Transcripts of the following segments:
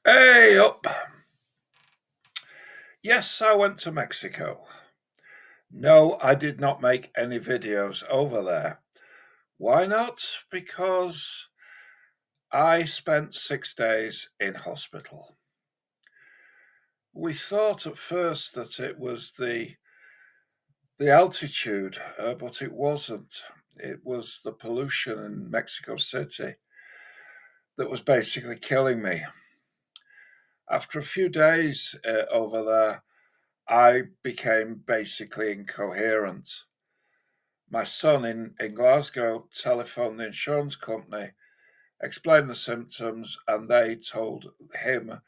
Hey up! Yes, I went to Mexico. No, I did not make any videos over there. Why not? Because I spent 6 days in hospital. We thought at first that it was the altitude, but it wasn't. It was the pollution in Mexico City that was basically killing me. After a few days over there, I became basically incoherent. My son in Glasgow telephoned the insurance company, explained the symptoms, and they told him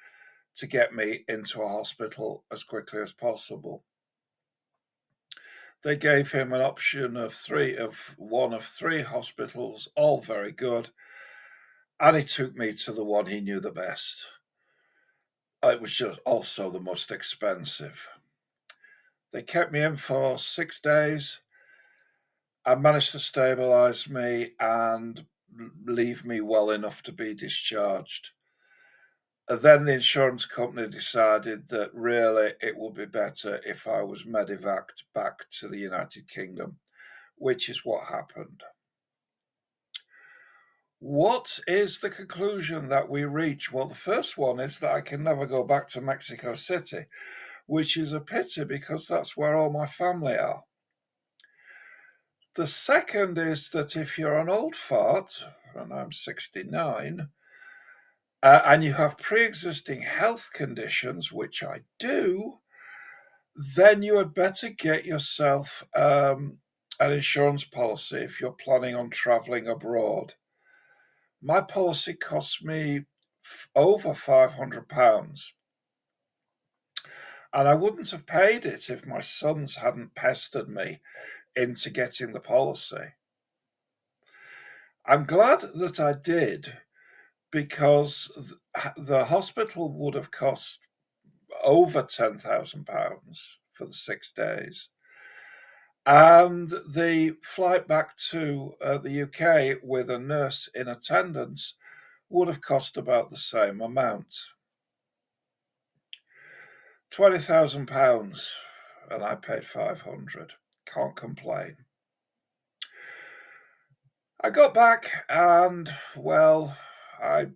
to get me into a hospital as quickly as possible. They gave him an option of one of three hospitals, all very good, and he took me to the one he knew the best. It was just also the most expensive. They kept me in for 6 days and managed to stabilize me and leave me well enough to be discharged. Then the insurance company decided that really it would be better if I was medevaced back to the United Kingdom, which is what happened. What is the conclusion that we reach? Well, the first one is that I can never go back to Mexico City, which is a pity because that's where all my family are. The second is that if you're an old fart, and I'm 69, and you have pre-existing health conditions, which I do, then you had better get yourself an insurance policy if you're planning on traveling abroad. My policy cost me over £500, and I wouldn't have paid it if my sons hadn't pestered me into getting the policy. I'm glad that I did because the hospital would have cost over £10,000 for the 6 days. And the flight back to the UK with a nurse in attendance would have cost about the same amount. £20,000, and I paid 500. Can't complain. I got back and, well, I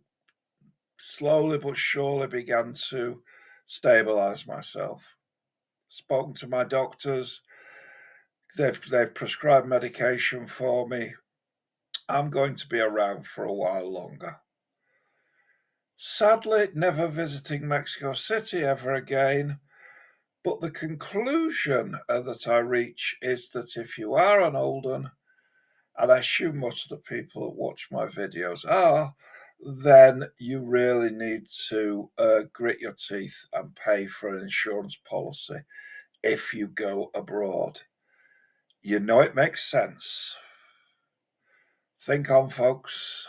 slowly but surely began to stabilize myself. Spoken to my doctors. They've prescribed medication for me. I'm going to be around for a while longer. Sadly, never visiting Mexico City ever again. But the conclusion that I reach is that if you are an old one, and I assume most of the people that watch my videos are, then you really need to grit your teeth and pay for an insurance policy if you go abroad. You know it makes sense. Think on, folks.